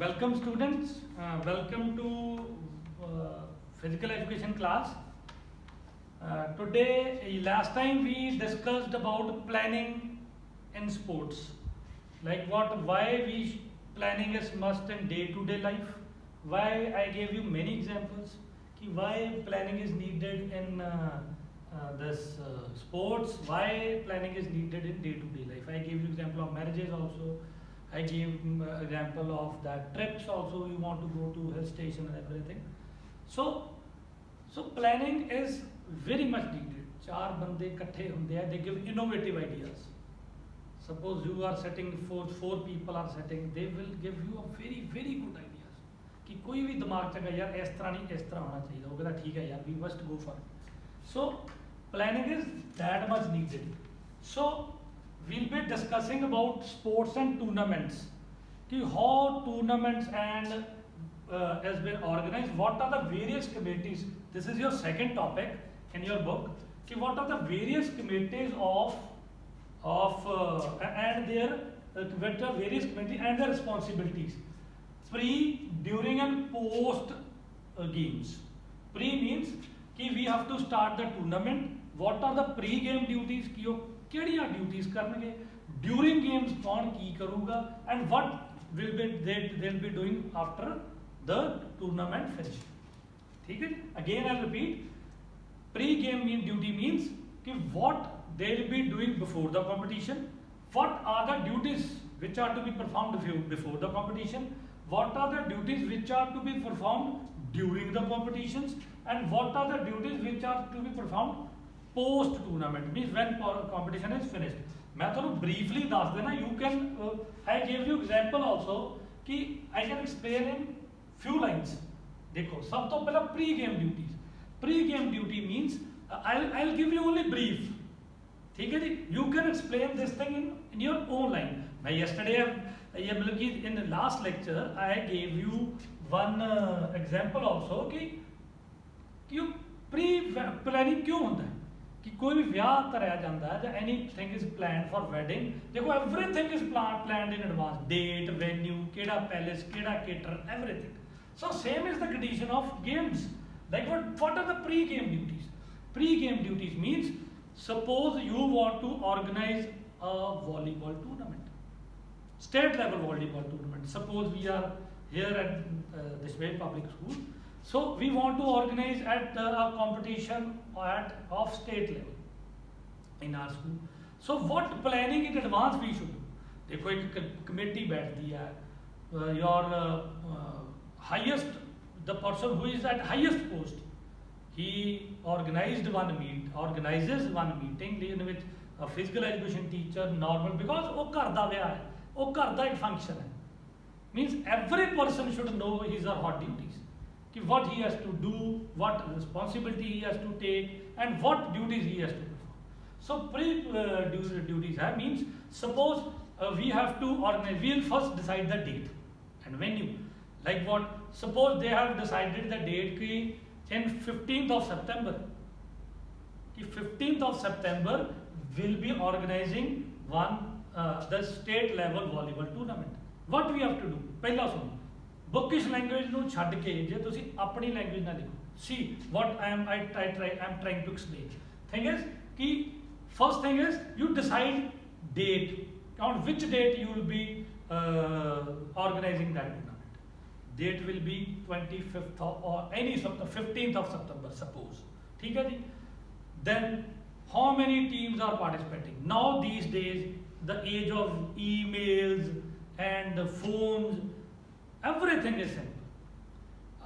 Welcome students, welcome to physical education class. Today, last time we discussed about planning in sports, like why planning is must in day-to-day life, why I gave you many examples, why planning is needed in this sports, why planning is needed in day-to-day life. I gave you example of marriages also. I gave example of that trips also. You want to go to hill station and everything. So planning is very much needed. चार बंदे इकट्ठे होंगे हैं, they give innovative ideas. Suppose you are sitting, four people are sitting, they will give you a very good ideas. कि कोई भी दिमाग चंगा यार इस तरह नहीं इस तरह होना चाहिए, वो कहता ठीक है यार, we must go for it. So planning is that much needed. So we'll be discussing about sports and tournaments. How tournaments and has been organized. What are the various committees? This is your second topic in your book. What are the various committees and their various committees and their responsibilities? Pre, during and post games. Pre means we have to start the tournament. What are the pre-game duties? ਕਿਹੜੀਆਂ duties ਕਰਨਗੇ during games ਕੌਣ ਕੀ ਕਰੂਗਾ and what will be they'll be doing after the tournament finish. ठीक है, again I'll repeat, pre-game duty means कि what they'll be doing before the competition, what are the duties which are to be performed before the competition, what are the duties which are to be performed during the competitions, and what are the duties which are to be performed post tournament, means when competition is finished. मैं थोड़ा briefly दस देना, you can I gave you example also कि I can explain in few lines. देखो सब तो पहला pre-game duties. Pre-game duty means I'll give you only brief. ठीक है जी, you can explain this thing in your own line. मैं yesterday ये मतलब कि in the last lecture I gave you one example also कि pre-planning क्यों होता है कि कोई भी ਵਿਆਹ ਧਰਿਆ ਜਾਂਦਾ ਹੈ ਜਾਂ anything is planned for wedding. ਦੇਖੋ everything is planned in advance, date, venue, ਕਿਹੜਾ ਪੈਲੇਸ, ਕਿਹੜਾ caterer, everything. So same is the condition of games. Like what are the pre-game duties? Pre-game duties means suppose you want to organize a volleyball tournament, state level volleyball tournament. Suppose we are here at Deshbel Public School. So we want to organize at a competition of state level in our school. So what planning in advance we should do? देखो एक committee बैठती है, your highest, the person who is at highest post, he organizes one meeting in which a physical education teacher, normal, because वो घर दा विआह है, वो घर दा एक function है, means every person should know his or her duties. What he has to do, what responsibility he has to take, and what duties he has to perform. So duties means suppose we have to organize, we will first decide the date and venue. Like what? Suppose they have decided the date in 15th of September. 15th of September will be organizing the state level volleyball tournament. What we have to do? पहला सुनो, bookish language ਨੂੰ ਛੱਡ ਕੇ ਜੇ ਤੁਸੀਂ ਆਪਣੀ language ਨਾਲ ਲਿਖੋ. See what I am trying to explain. Thing is कि first thing is you decide date, on which date you will be organizing that tournament. Date will be 25th or any 15th of September suppose. ठीक है जी. Then how many teams are participating? Now these days the age of emails and the phones, everything is simple.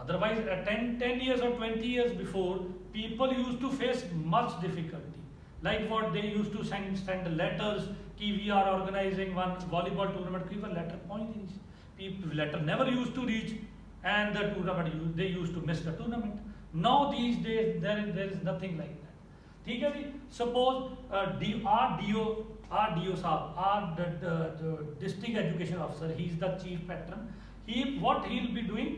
Otherwise 10 years or 20 years before, people used to face much difficulty. Like what, they used to send letters कि we are organizing one volleyball tournament. People letter point, people letter never used to reach, and the tournament they used to miss the tournament. Now these days there is nothing like that. ठीक है जी. Suppose our DO साहब, our district education officer, he is the chief patron. What he will be doing,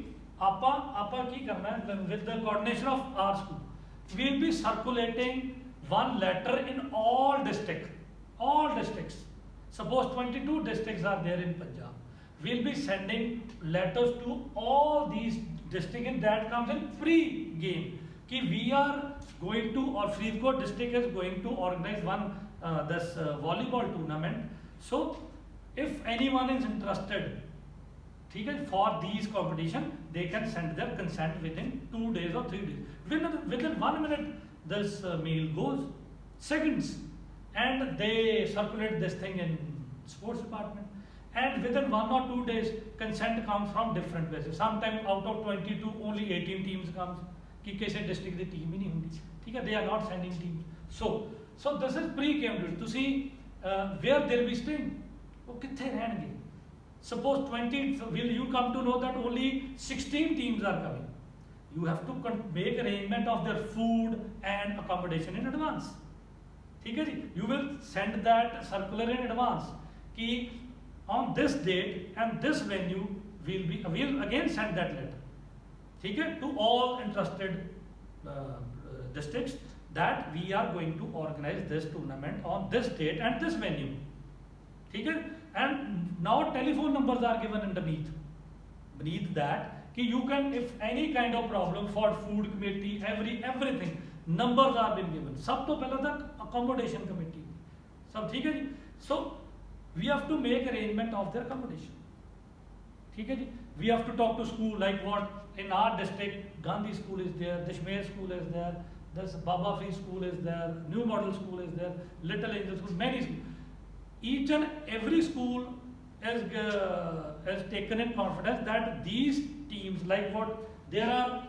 आपा की करना है, with the coordination of our school, we will be circulating one letter in all districts. Suppose 22 districts are there in Punjab. we'll be sending letters to all these districts, and that comes in pre-game. Ki we are going to, or Faridkot district is going to organize one this volleyball tournament. So if anyone is interested, okay, for these competition, they can send their consent within 2 days or 3 days. Within 1 minute, this mail goes, seconds, and they circulate this thing in sports department. And within 1 or 2 days, consent comes from different places. Sometimes out of 22, only 18 teams comes. कि किसी district की team ही नहीं होती, ठीक है? They are not sending teams. So this is pre-game duty. To see where they'll be staying. वो कितने रहेंगे? Suppose 20, so will you come to know that only 16 teams are coming? You have to make arrangement of their food and accommodation in advance. ठीक है जी? You will send that circular in advance. कि on this date and this venue we'll again send that letter. ठीक है? To all interested districts that we are going to organize this tournament on this date and this venue. ठीक है? And now telephone numbers are given underneath. Beneath that, कि you can, if any kind of problem for food committee, everything, numbers are been given. सब तो पहले था accommodation committee. सब ठीक है जी? So we have to make arrangement of their accommodation. ठीक है जी? We have to talk to school, like what in our district, Gandhi school is there, Dishmere school is there, this Baba Free school is there, New Model school is there, Little Angel school, many schools. Each and every school has taken in confidence that these teams, like what there are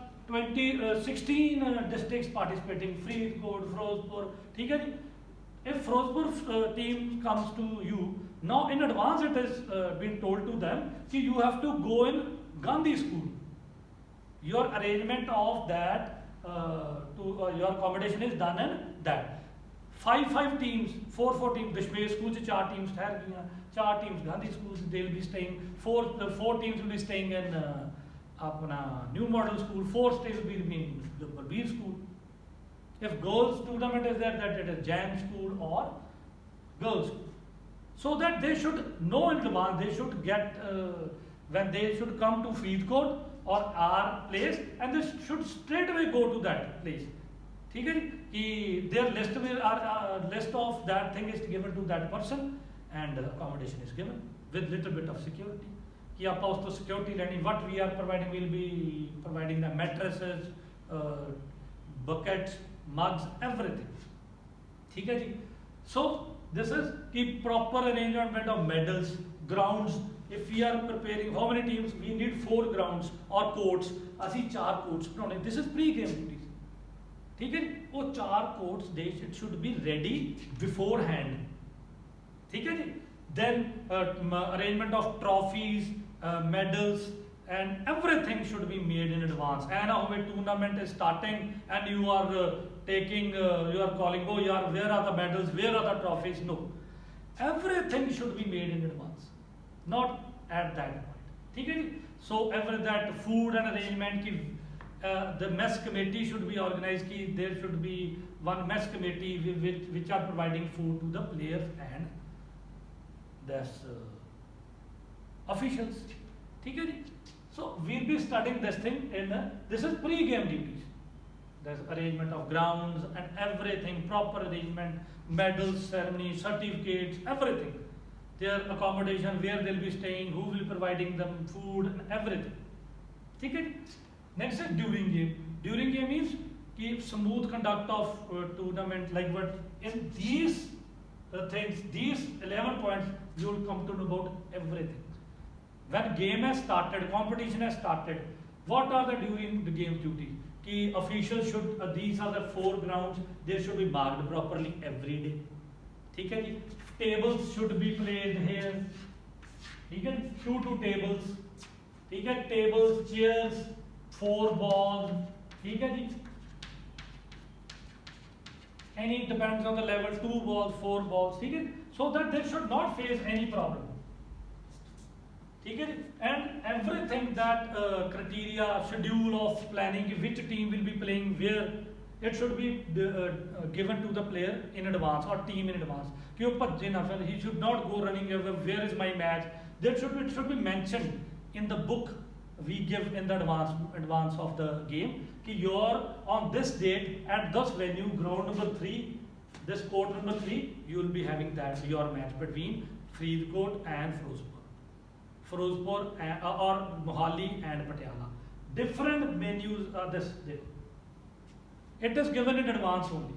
16 districts participating, Faridkot, Firozpur, ठीक है जी? If Firozpur team comes to you, now in advance it has been told to them that you have to go in Gandhi school. Your arrangement of that your accommodation is done in that. 5 teams, 4 teams, Dishmere school से 4 teams ठहर गई हैं, 4 teams Gandhi schools they'll be staying, 4 teams will be staying in अपना New Model school, 4 stays will be in the Balbir school. If girls tournament is there, that it is Jain school or girls school. So that they should know in advance, they should get when they should come to Faridkot or our place, and they should straight away go to that place. ठीक है कि their list list of that thing is given to that person and accommodation is given with little bit of security. कि आप उसको security लेनी, what we are providing, will be providing the mattresses, buckets, mugs, everything. ठीक है जी? So this is the proper arrangement of medals, grounds. If we are preparing, how many teams? We need 4 grounds or courts. ਅਸੀਂ 4 courts बनाने. This is pre-game duties. ठीक है? वो 4 courts, it should be ready beforehand. ठीक है जी? Then arrangement of trophies, medals, and everything should be made in advance. And how a tournament is starting, and you are taking, you are calling, oh yeah, where are the medals, where are the trophies? No, everything should be made in advance, not at that point. ठीक है जी? So that food and arrangement की the mess committee should be organized. Ki there should be one mess committee which are providing food to the players and this officials. ठीक है जी? So we'll be studying this thing in this is pre-game duties. There's arrangement of grounds and everything, proper arrangement, medals, ceremony, certificates, everything. Their accommodation, where they'll be staying, who will be providing them food and everything. ठीक है? Next is during game. During game means keep smooth conduct of tournament, like what in these things, these 11 points, you will come to know about everything. When game has started, competition has started, what are the during the game duty? Ki officials should, these are the 4 grounds, they should be marked properly every day. ठीक है जी? Tables should be placed here. ठीक है? 2 tables. ठीक है? Tables, chairs, 4 balls. ठीक है जी? Any depends on the level, 2 balls, 4 balls. ठीक है? So that they should not face any problem. ठीक है? And everything that criteria, schedule of planning, which team will be playing where, it should be given to the player in advance or team in advance. कि वो भज्जे ना फिर, he should not go running away, where is my match, it should be mentioned in the book we give in the advance of the game. Ki you're on this date at this venue, ground number 3, this court number 3, you will be having that your match between Faridkot and Firozpur or Mohali and Patiala. Different venues are this. It is given in advance only,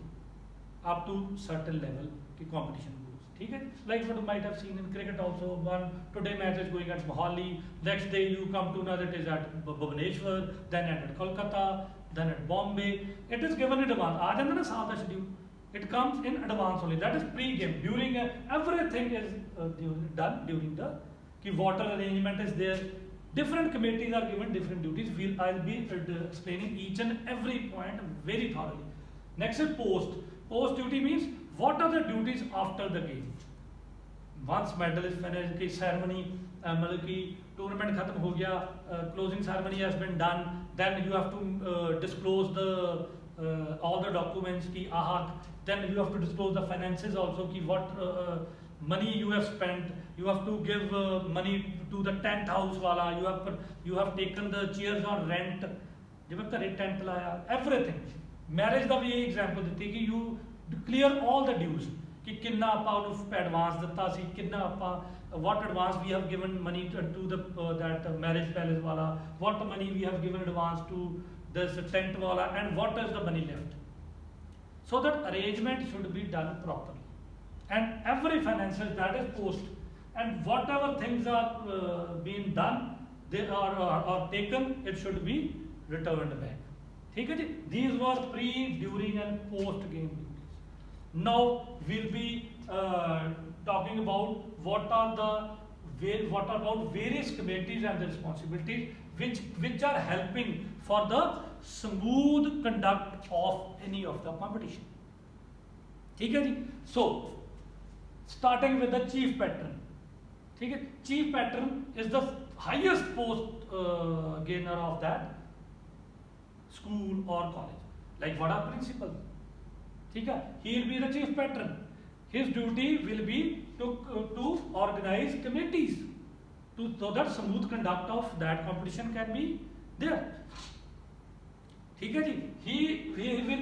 up to certain level the competition goes. Okay? Like what you might have seen in cricket also. One today match is going at Mohali, next day you come to another, it is at Bhubaneswar, then at Kolkata, then at Bombay. It is given in advance. Aa janda na saal da schedule. It comes in advance only. That is pre-game. During everything is done during the water arrangement is there. Different committees are given different duties. I'll be explaining each and every point very thoroughly. Next is post. Post duty means what are the duties after the game. Once medal is finished, the ceremony, tournament khatam ho gaya, closing ceremony has been done, then you have to disclose the all the documents ki ahak, then you have to disclose the finances also ki what money you have spent, you have to give money to the tent house wala, you have taken the chairs on rent, tent laya, everything. Marriage da bhi example diti ki you clear all the dues ki kinna apa advance datta si, kinna apa what advance we have given money to the that marriage palace wala, what money we have given advance to this tent wala, and what is the money left. So that arrangement should be done properly. And every financial that is post, and whatever things are being done, they are taken, it should be returned back. These were pre, during and post game duties. Now we'll be talking about what about various committees and the responsibilities which are helping for the smooth conduct of any of the competition. So starting with the chief patron. Chief patron is the highest post gainer of that school or college. Like Vada principal. He will be the chief patron. His duty will be to organize committees so that smooth conduct of that competition can be there. He will be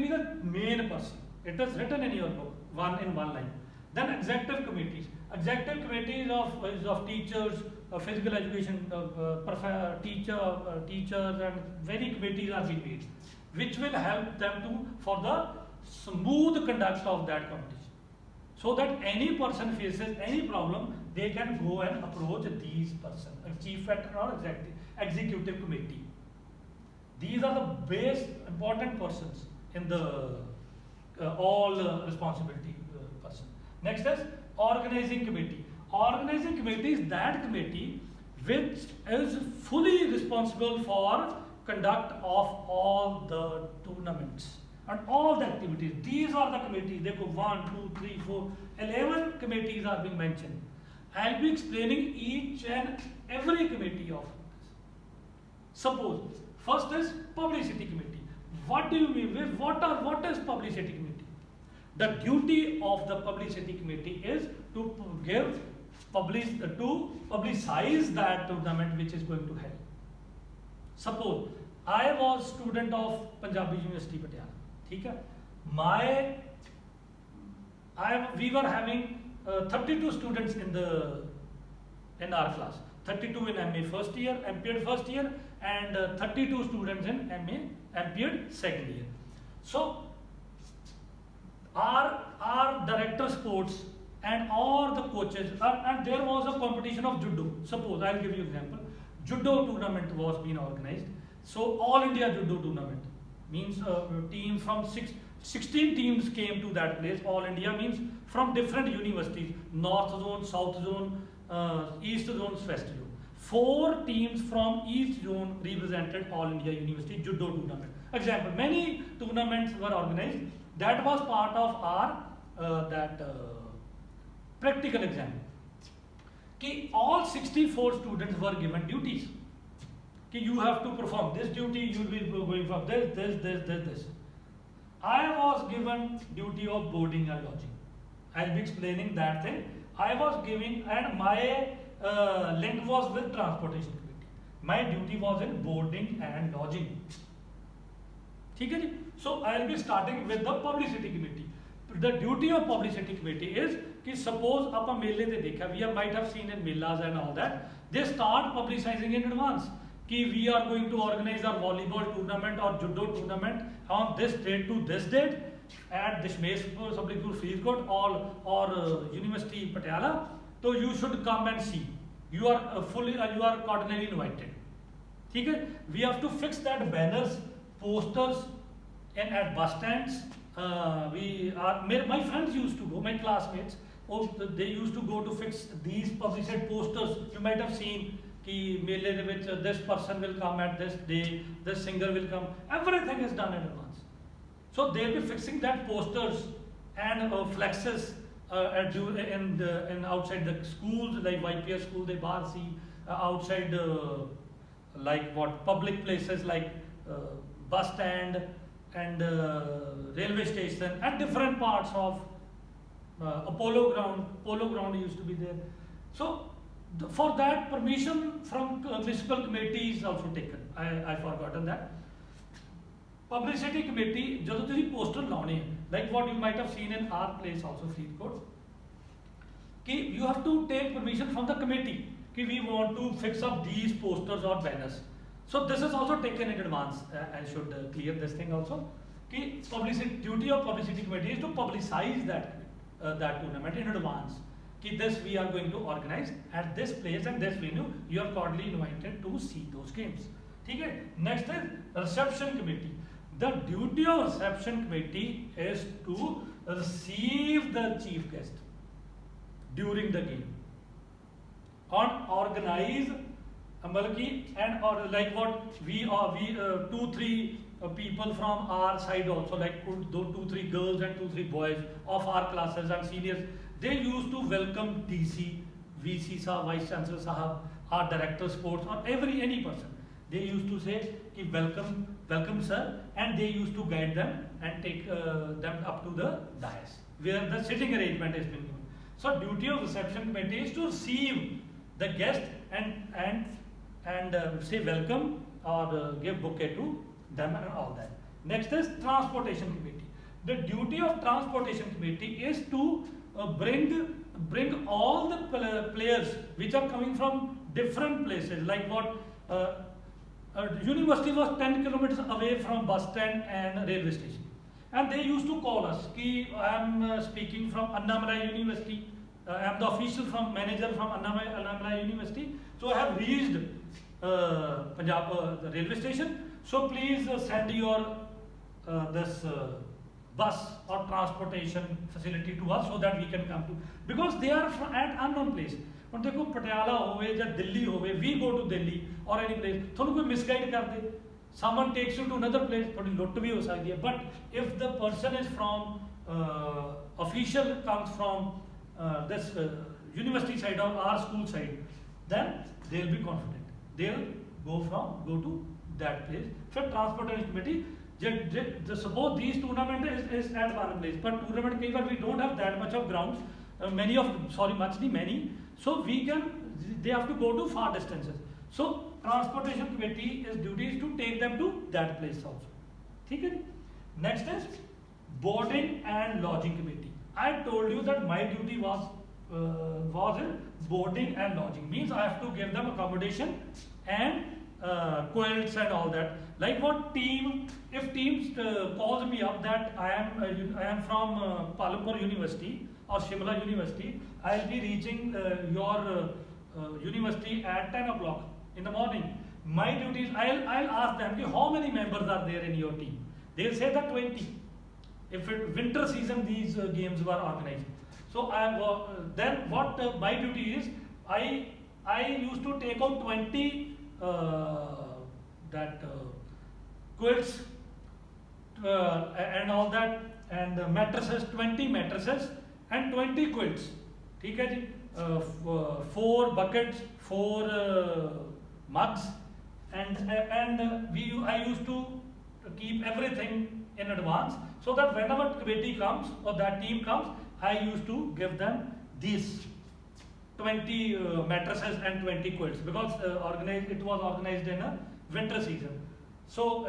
the main person. It is written in your book, in one line. Then executive committees. Executive committees of teachers, physical education, teachers and very committees are being made, which will help them for the smooth conduct of that competition. So that any person faces any problem, they can go and approach these persons, a chief patron or executive committee. These are the base important persons in the all responsibility person. Next is organizing committee. Organizing committee is that committee which is fully responsible for conduct of all the tournaments and all the activities. These are the committees. They go 1, 2, 3, 4, 11 committees are being mentioned. I'll be explaining each and every committee of this. Suppose first is publicity committee. What do you mean with what is publicity committee? The duty of the publicity committee is to publicize that tournament which is going to held. Suppose I was student of Punjabi University Patiala. We were having 32 students in our class. 32 in MA first year, MPed first year, and 32 students in MA MPed second year. So our director sports and all the coaches and there was a competition of judo. Suppose I'll give you an example. Judo tournament was being organized. So all India judo tournament means teams from 16 teams came to that place. All India means from different universities, North Zone, South Zone, East Zone, West Zone. 4 teams from each zone represented All India University judo tournament. Example, many tournaments were organized. That was part of our practical exam. All 64 students were given duties. You have to perform this duty, you will be going from this. I was given duty of boarding and lodging. I'll be explaining that thing. I was giving, and my link was with transportation committee. My duty was in boarding and lodging. ठीक है जी. So I'll be starting with the publicity committee. The duty of publicity committee is कि suppose आप मेले ते देखा, we might have seen in melas and all that, they start publicizing in advance कि we are going to organize our volleyball tournament or judo tournament on this date to this date at Dishmesh Public School Faridkot or University Patiala. So you should come and see. You are you are cordially invited. ठीक है. We have to fix that banners, posters, and at bus stands. My friends used to go, my classmates, they used to go to fix these publicized posters. You might have seen कि मेले दे विच this person will come at this day, this singer will come. Everything is done in advance. So they'll be fixing that posters and flexes in outside the schools like YPS school, they bar see outside like what public places like bus stand and railway station and different parts of Polo ground used to be there. So for that permission from municipal committee is also taken. I forgotten that. Publicity committee, ਜਦੋਂ ਤੁਸੀਂ poster ਲਾਉਣੇ, like what you might have seen in our place also Faridkot, कि you have to take permission from the committee कि we want to fix up these posters or banners. So this is also taken in advance. I should clear this thing also. कि duty of publicity committee is to publicize that tournament in advance. कि this we are going to organize at this place and this venue. You are cordially invited to see those games. ठीक है. Next is reception committee. The duty of reception committee is to receive the chief guest during the game, or organize and or like what we 2-3 people from our side also, like 2-3 girls and 2-3 boys of our classes and seniors, they used to welcome DC, VC Sahab, Vice Chancellor Sahab, our Director Sports, or any person. They used to say कि welcome sir, and they used to guide them and take them up to the dais where the sitting arrangement has been given. So duty of reception committee is to receive the guest and say welcome or give bouquet to them and all that. Next is transportation committee. The duty of transportation committee is to bring all the players which are coming from different places, like what university was 10 kilometers away from bus stand and railway station, and they used to call us कि I am speaking from Annamalai University, I am the official manager from Annamalai University, so I have reached Punjab the railway station, so please send your this bus or transportation facility to us so that we can come to, because they are at unknown place. ਹੁਣ देखो पटियाला होवे ਜਾਂ ਦਿੱਲੀ ਹੋਵੇ, we go to Delhi or any place, ਤੁਹਾਨੂੰ ਕੋਈ misguide ਕਰ ਦੇ, someone takes you to another place, ਤੁਹਾਡੀ ਲੁੱਟ ਵੀ ਹੋ ਸਕਦੀ ਹੈ. But if the person is from official comes from this university side or our school side, then they'll be confident, they'll go to that place. So transportation committee, suppose these tournament is at one place, but tournament कई बार we don't have that much of grounds, many, so they have to go to far distances. So transportation committee is duty is to take them to that place also. ठीक है. Next is boarding and lodging committee. I told you that my duty was in boarding and lodging, means I have to give them accommodation and quilts and all that. Like what if teams calls me up that I am from Palampur University or Shimla University, I'll be reaching your university at 10 o'clock in the morning. My duty is I'll ask them how many members are there in your team. They'll say that 20. If winter season these games were organized, so then what my duty is, I used to take out 20 quilts and all that, and mattresses, 20 mattresses and 20 quilts. ठीक है जी. 4 buckets, 4 mugs, and I used to keep everything in advance, so that whenever committee comes or that team comes, I used to give them these 20 mattresses and 20 quilts, because it was organized in a winter season. So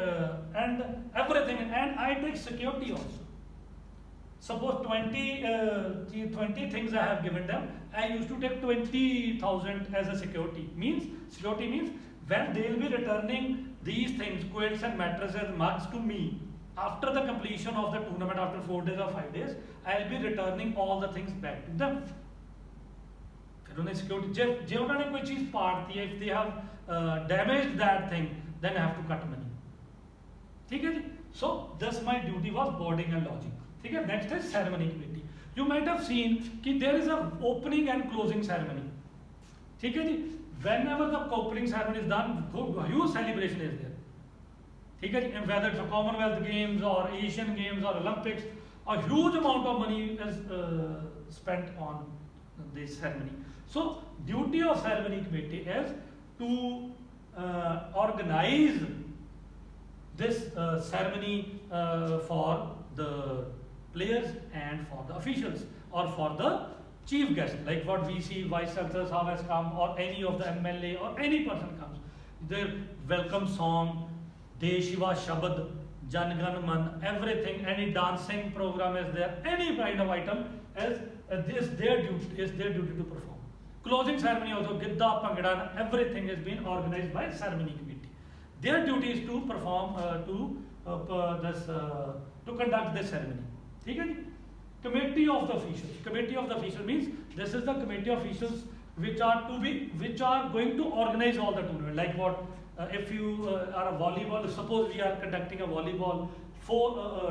and everything, and I take security also. Suppose 20 things I have given them, I used to take 20,000 as a security. Security means when they will be returning these things, quilts and mattresses, mugs to me, after the completion of the tournament, after 4 days or 5 days, I will be returning all the things back to them. फिर उन्हें security, जे उन्होंने कोई चीज पाट दी है, if they have damaged that thing, then I have to cut money. ठीक है जी? So this my duty was boarding and lodging. ठीक है? Next is ceremony committee. You might have seen कि there is a opening and closing ceremony. ठीक है जी? Whenever the opening ceremony is done, huge celebration is there. ठीक है जी? And whether it's a Commonwealth Games or Asian Games or Olympics, a huge amount of money is spent on this ceremony. So duty of ceremony committee is to organize this ceremony for the players and for the officials or for the chief guest, like what we see Vice Chancellor Sahab has come, or any of the MLA or any person comes. Their welcome song, Deshiva Shabad, Jan Gan Man, everything, any dancing program is there, any kind of item is their duty to perform. Closing ceremony also, Gidda, Pangada, everything is being organized by ceremony committee. Their duty is to perform, to conduct this ceremony. Okay? Committee of the officials. Committee of the officials means this is the committee of officials which are going to organize all the tournament. Like what, if you are a volleyball, suppose we are conducting a volleyball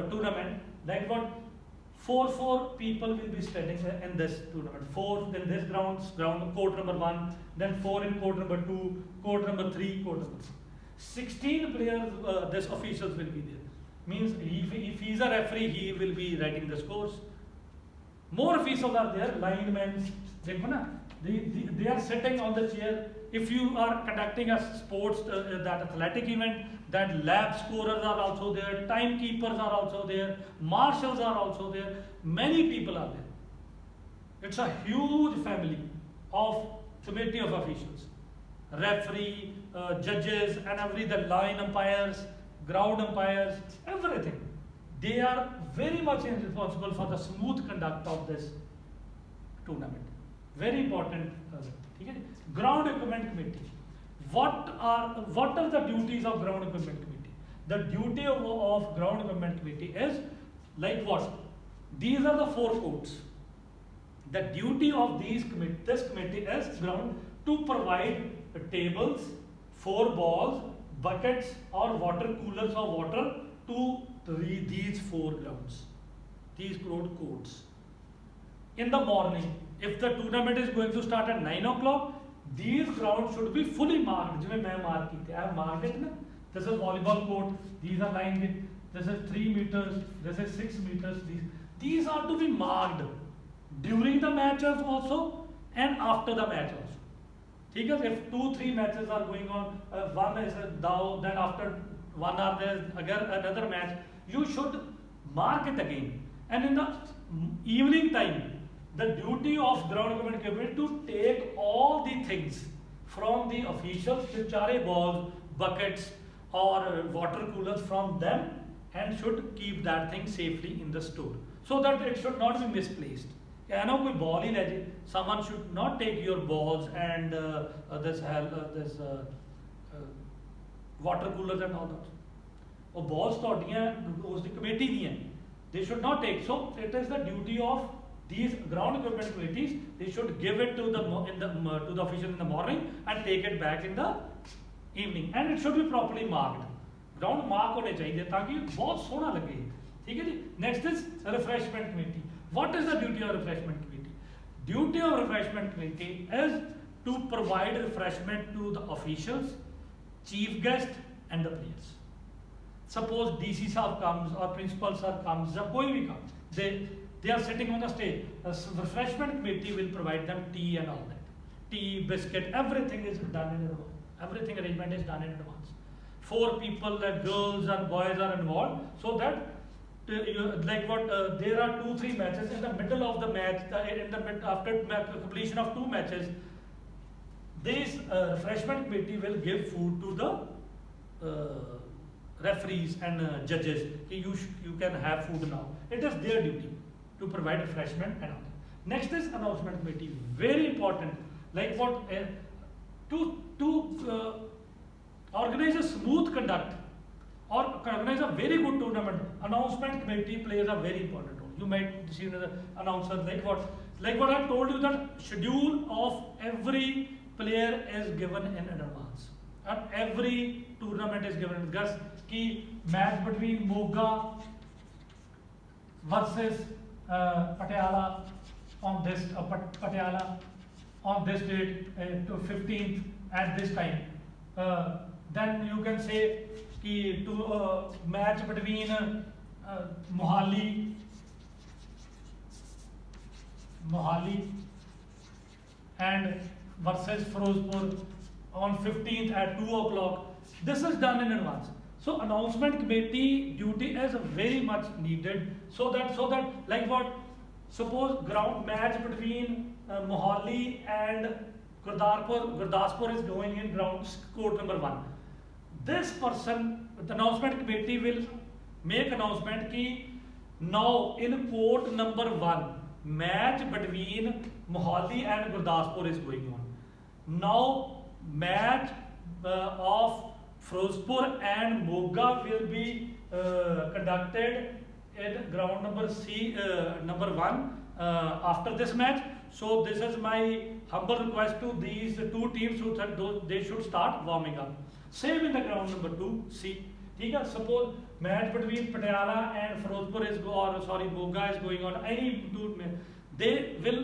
tournament, like what, four people will be standing in this tournament. 4 in this ground, court number 1, then 4 in court number 2, court number 3, court number 4. 16 players, this officials will be there. Means if he is a referee, he will be writing the scores. More officials are there, linemen, they are sitting on the chair. If you are conducting a sports, that athletic event, that lab scorers are also there, timekeepers are also there, marshals are also there, many people are there. It's a huge family of committee of officials. Referee, judges, and the line umpires, ground umpires, everything. They are very much responsible for the smooth conduct of this tournament. Very important. Ground equipment committee. What are the duties of ground equipment committee? The duty of ground equipment committee is like what? These are the 4 courts. The duty of this committee is ground to provide tables, 4 balls, buckets or water coolers of water to these 4 grounds, these courts. In the morning, if the tournament is going to start at 9 o'clock, these grounds should be fully marked. I have marked it. This is volleyball court, these are 9 feet, this is 3 meters, this is 6 meters. These are to be marked during the matches also and after the match also. Because if 2-3 matches are going on, one is down, then after 1 hour there is again another match, you should mark it again. And in the evening time, the duty of ground equipment committee to take all the things from the officials, chare balls, buckets or water coolers from them, and should keep that thing safely in the store so that it should not be misplaced. I know कोई ball ही ले जाए, someone should not take your balls and this water coolers and all that. वो balls तो उस committee दी हैं, they should not take. So it is the duty of these ground equipment committees. They should give it to the official in the morning and take it back in the evening, and it should be properly marked. Ground mark होने चाहिए ताकि बहुत सोना लगे. ठीक है जी? Next is refreshment committee. What is the duty of refreshment committee? Duty of refreshment committee is to provide refreshment to the officials, chief guest and the players. Suppose DC sahab comes or principal sir comes, or koi bhi comes, they are sitting on the stage. The refreshment committee will provide them tea and all that. Tea, biscuit, everything is done in advance. Everything arrangement is done in advance. 4 people, girls and boys are involved, so that like what there are 2-3 matches in the middle of the match, after completion of 2 matches, this refreshment committee will give food to the referees and judges. You can have food now. It is their duty to provide refreshment and all. Next is announcement committee, very important. Like what to organize a smooth conduct or organize a very good tournament, announcement committee plays a very important role. You might see the announcer like what I told you, that schedule of every player is given in advance, and every tournament is given in advance. Key match between Moga versus Patiala on this Patiala on this date to 15th at this time. Then you can say कि to match between Mohali and versus Firozpur on 15th at 2 o'clock. This is done in advance. So announcement committee duty is very much needed, so that like what, suppose ground match between Mohali and Gurdaspur is going in ground court number 1. This person, the announcement committee will make announcement ki now in court number 1 match between Mohali and Gurdaspur is going on. Now match of Firozpur and Moga will be conducted in ground number 1 after this match. So this is my humble request to these 2 teams, so that they should start warming up. Same in the ground number 2, C. Suppose match between Patiala and Firozpur is Moga is going on. They will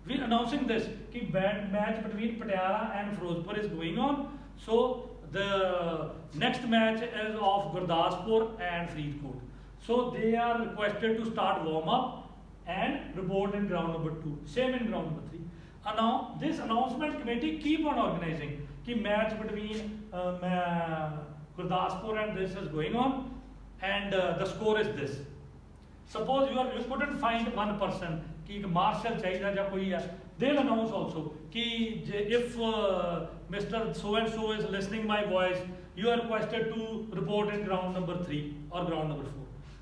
be announcing this कि match between Patiala and Firozpur is going on. So the next match is of Gurdaspur and Faridkot. So they are requested to start warm up and report in ground number 2. Same in ground number 3. And now this announcement committee keep on organizing कि match between Gurdaspur and this is going on, and the score is this. Suppose you couldn't find one person कि Marshall चाहिए या कोई है, they'll announce also कि if Mr. So and so is listening my voice, you are requested to report in ground number 3 or ground number 4.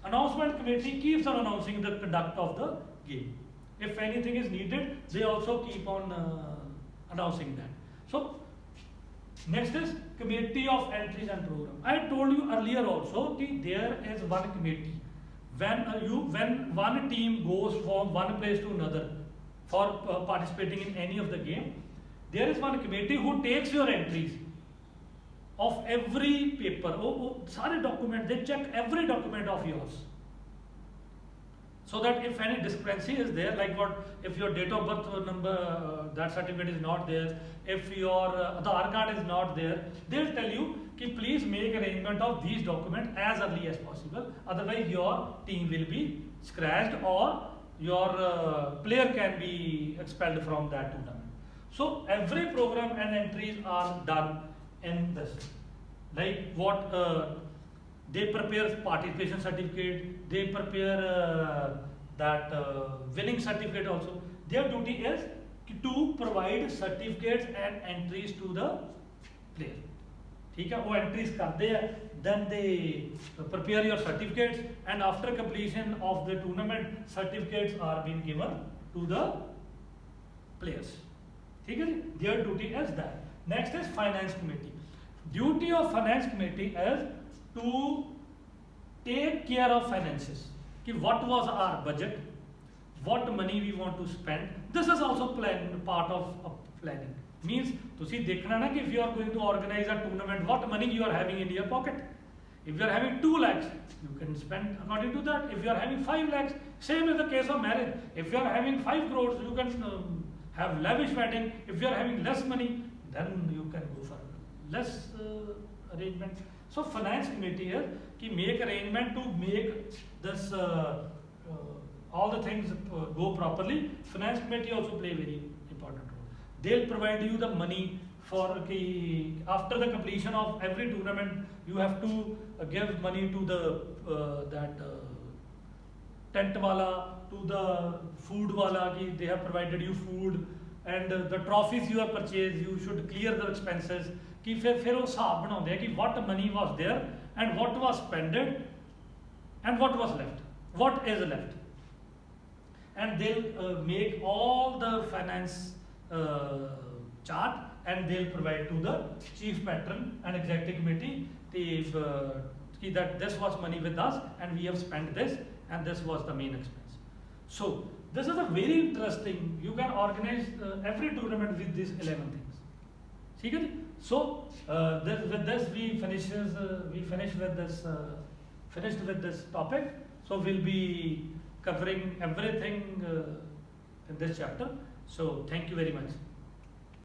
Announcement committee keeps on announcing the conduct of the game. If anything is needed, they also keep on announcing that. So next is committee of entries and program. I told you earlier also that there is one committee. When one team goes from one place to another for participating in any of the game, there is one committee who takes your entries of every paper. Sare document, they check every document of yours, so that if any discrepancy is there, like what, if your date of birth number, that certificate is not there, if your Aadhaar card is not there, they'll tell you कि please make arrangement of these documents as early as possible, otherwise your team will be scratched or your player can be expelled from that tournament. So every program and entries are done in this. Like what, they prepare participation certificate, they prepare that winning certificate also. Their duty is to provide certificates and entries to the player. ठीक है, वो entries करते हैं, then they prepare your certificates, and after completion of the tournament, certificates are being given to the players. ठीक है, their duty is that. Next is finance committee. Duty of finance committee is to take care of finances. कि what was our budget, what money we want to spend. This is also part of planning. Means तुसी देखना ना कि if you are going to organize a tournament, what money you are having in your pocket. If you are having 2 lakhs, you can spend according to that. If you are having 5 lakhs, same is the case of marriage. If you are having 5 crores, you can have lavish wedding. If you are having less money, then you can go for less arrangement. So finance committee is कि make arrangement to make this all the things go properly. Finance committee also play very important role. They'll provide you the money for after the completion of every tournament, you have to give money to the tent wala to the food wala ki they have provided you food and the trophies you have purchased, you should clear the expenses कि फिर वो हिसाब बनाते हैं कि what money was there and what was spent and what was left, what is left, and they'll make all the finance chart and they'll provide to the chief patron and executive committee that this was money with us and we have spent this and this was the main expense. So this is a very interesting, you can organize every tournament with these 11 things. ठीक है जी? So with this we finished with this topic. So we'll be covering everything in this chapter. So thank you very much.